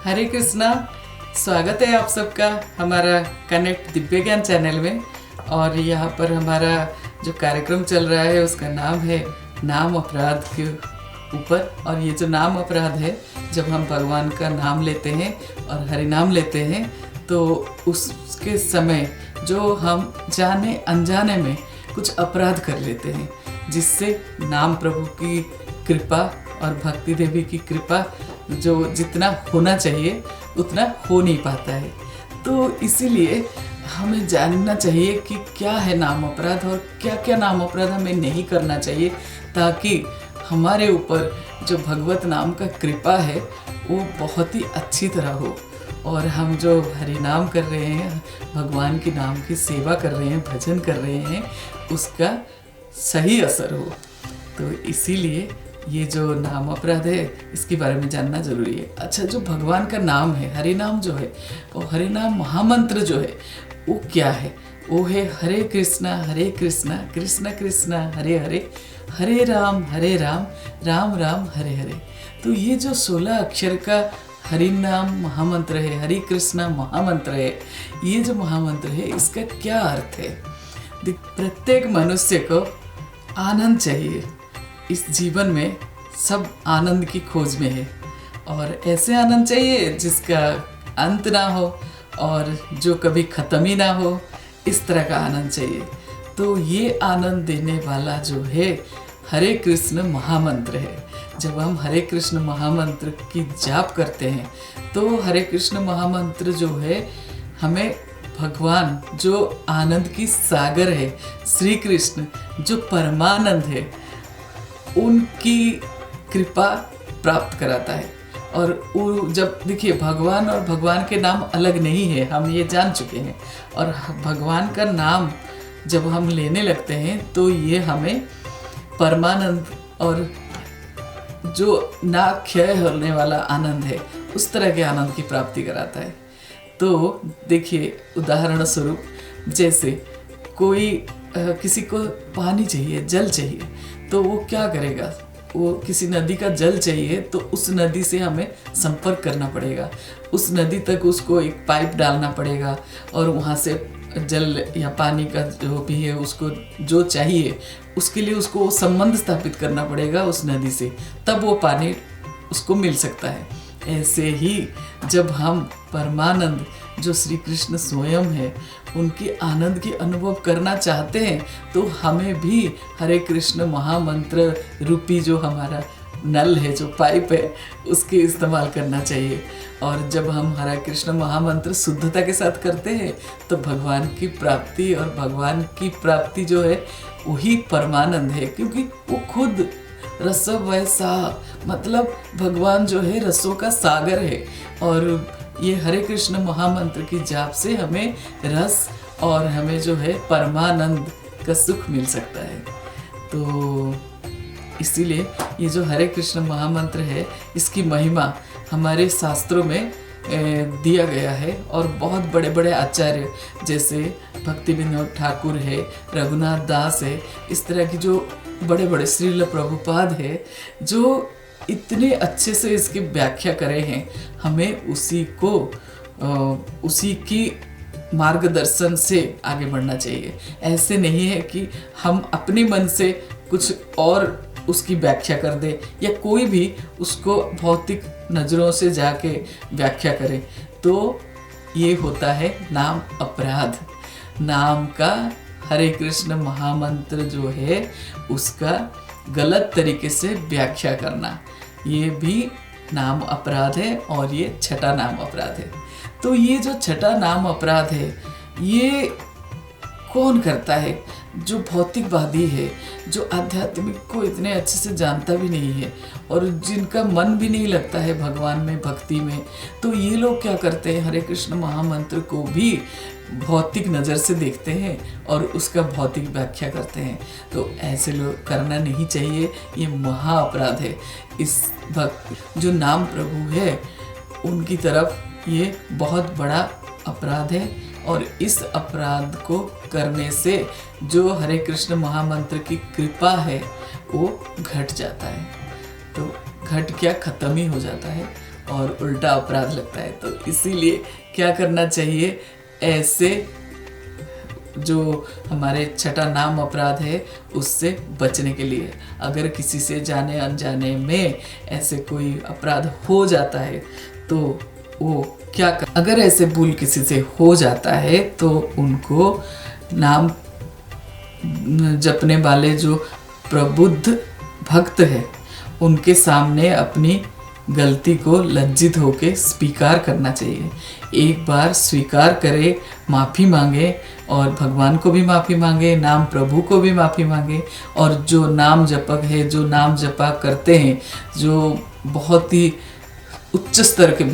हरे कृष्णा। स्वागत है आप सबका हमारा कनेक्ट दिव्य ज्ञान चैनल में। और यहाँ पर हमारा जो कार्यक्रम चल रहा है उसका नाम है नाम अपराध के ऊपर। और ये जो नाम अपराध है, जब हम भगवान का नाम लेते हैं और हरि नाम लेते हैं तो उसके समय जो हम जाने अनजाने में कुछ अपराध कर लेते हैं, जिससे नाम प्रभु की कृपा और भक्ति देवी की कृपा जो जितना होना चाहिए उतना हो नहीं पाता है। तो इसीलिए हमें जानना चाहिए कि क्या है नाम अपराध और क्या क्या नाम अपराध हमें नहीं करना चाहिए, ताकि हमारे ऊपर जो भगवत नाम का कृपा है वो बहुत ही अच्छी तरह हो और हम जो हरि नाम कर रहे हैं, भगवान के नाम की सेवा कर रहे हैं, भजन कर रहे हैं, उसका सही असर हो। तो इसीलिए ये जो नाम अपराध है इसके बारे में जानना जरूरी है। अच्छा, जो भगवान का नाम है, हरि नाम जो है, वो हरि नाम महामंत्र जो है वो क्या है? वो है हरे कृष्णा कृष्ण कृष्ण हरे हरे, हरे राम राम राम हरे हरे। तो ये जो 16 अक्षर का हरि नाम महामंत्र है, हरि कृष्णा महामंत्र है, ये जो महामंत्र है इसका क्या अर्थ है? प्रत्येक मनुष्य को आनंद चाहिए। इस जीवन में सब आनंद की खोज में है और ऐसे आनंद चाहिए जिसका अंत ना हो और जो कभी ख़त्म ही ना हो, इस तरह का आनंद चाहिए। तो ये आनंद देने वाला जो है हरे कृष्ण महामंत्र है। जब हम हरे कृष्ण महामंत्र की जाप करते हैं तो हरे कृष्ण महामंत्र जो है हमें भगवान जो आनंद की सागर है, श्री कृष्ण जो परमानंद है, उनकी कृपा प्राप्त कराता है। और वो जब देखिए, भगवान और भगवान के नाम अलग नहीं है, हम ये जान चुके हैं। और भगवान का नाम जब हम लेने लगते हैं तो ये हमें परमानंद और जो ना क्षय होने वाला आनंद है, उस तरह के आनंद की प्राप्ति कराता है। तो देखिए, उदाहरण स्वरूप जैसे कोई किसी को पानी चाहिए, जल चाहिए, तो वो क्या करेगा? वो किसी नदी का जल चाहिए तो उस नदी से हमें संपर्क करना पड़ेगा, उस नदी तक उसको एक पाइप डालना पड़ेगा और वहाँ से जल या पानी का जो भी है उसको जो चाहिए उसके लिए उसको संबंध स्थापित करना पड़ेगा उस नदी से, तब वो पानी उसको मिल सकता है। ऐसे ही जब हम परमानंद जो श्री कृष्ण स्वयं है उनकी आनंद की अनुभव करना चाहते हैं तो हमें भी हरे कृष्ण महामंत्र रूपी जो हमारा नल है, जो पाइप है, उसके इस्तेमाल करना चाहिए। और जब हम हरे कृष्ण महामंत्र शुद्धता के साथ करते हैं तो भगवान की प्राप्ति, और भगवान की प्राप्ति जो है वही परमानंद है, क्योंकि वो खुद रस वैसा, मतलब भगवान जो है रसों का सागर है। और ये हरे कृष्ण महामंत्र की जाप से हमें रस और हमें जो है परमानंद का सुख मिल सकता है। तो इसीलिए ये जो हरे कृष्ण महामंत्र है इसकी महिमा हमारे शास्त्रों में दिया गया है। और बहुत बड़े बड़े आचार्य जैसे भक्ति विनोद ठाकुर है, रघुनाथ दास है, इस तरह की जो बड़े बड़े, श्रील प्रभुपाद है, जो इतने अच्छे से इसकी व्याख्या करे हैं। हमें उसी की मार्गदर्शन से आगे बढ़ना चाहिए। ऐसे नहीं है कि हम अपने मन से कुछ और उसकी व्याख्या कर दे या कोई भी उसको भौतिक नज़रों से जाके व्याख्या करे, तो ये होता है नाम अपराध। नाम का हरे कृष्ण महामंत्र जो है उसका गलत तरीके से व्याख्या करना, ये भी नाम अपराध है। और ये छठा नाम अपराध है। तो ये जो छठा नाम अपराध है ये कौन करता है? जो भौतिकवादी है, जो आध्यात्मिक को इतने अच्छे से जानता भी नहीं है और जिनका मन भी नहीं लगता है भगवान में, भक्ति में, तो ये लोग क्या करते हैं? हरे कृष्ण महामंत्र को भी भौतिक नज़र से देखते हैं और उसका भौतिक व्याख्या करते हैं। तो ऐसे लोग करना नहीं चाहिए, ये महा अपराध है। इस भक्त जो नाम प्रभु है उनकी तरफ ये बहुत बड़ा अपराध है। और इस अपराध को करने से जो हरे कृष्ण महामंत्र की कृपा है वो घट जाता है। तो घट क्या, खत्म ही हो जाता है। और उल्टा अपराध लगता है। तो इसीलिए क्या करना चाहिए, ऐसे जो हमारे छठा नाम अपराध है उससे बचने के लिए, अगर किसी से जाने अनजाने में ऐसे कोई अपराध हो जाता है तो वो क्या कर, अगर ऐसे भूल किसी से हो जाता है तो उनको नाम जपने वाले जो प्रबुद्ध भक्त है उनके सामने अपनी गलती को लज्जित होके स्वीकार करना चाहिए। एक बार स्वीकार करे, माफ़ी मांगे और भगवान को भी माफ़ी मांगे, नाम प्रभु को भी माफ़ी मांगे, और जो नाम जपक है, जो नाम जपा करते हैं, जो बहुत ही उच्च स्तर के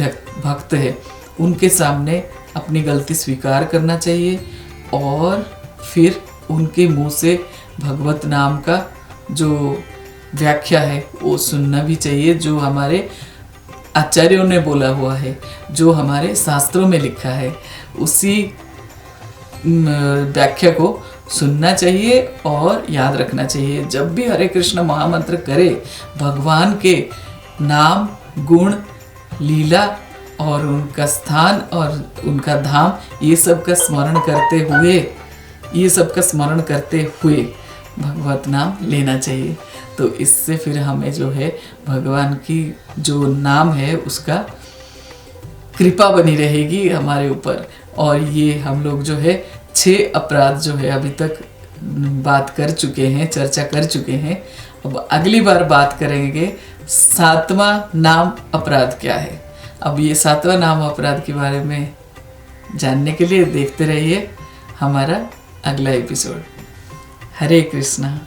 भक्त है, उनके सामने अपनी गलती स्वीकार करना चाहिए और फिर उनके मुंह से भगवत नाम का जो व्याख्या है वो सुनना भी चाहिए, जो हमारे आचार्यों ने बोला हुआ है, जो हमारे शास्त्रों में लिखा है, उसी व्याख्या को सुनना चाहिए और याद रखना चाहिए। जब भी हरे कृष्ण महामंत्र करे, भगवान के नाम, गुण, लीला और उनका स्थान और उनका धाम, ये सब का स्मरण करते हुए भगवत नाम लेना चाहिए। तो इससे फिर हमें जो है भगवान की जो नाम है उसका कृपा बनी रहेगी हमारे ऊपर। और ये हम लोग जो है 6 अपराध जो है अभी तक बात कर चुके हैं, चर्चा कर चुके हैं। अब अगली बार बात करेंगे 7वां नाम अपराध क्या है। अब ये 7वां नाम अपराध के बारे में जानने के लिए देखते रहिए हमारा अगला एपिसोड। हरे कृष्णा।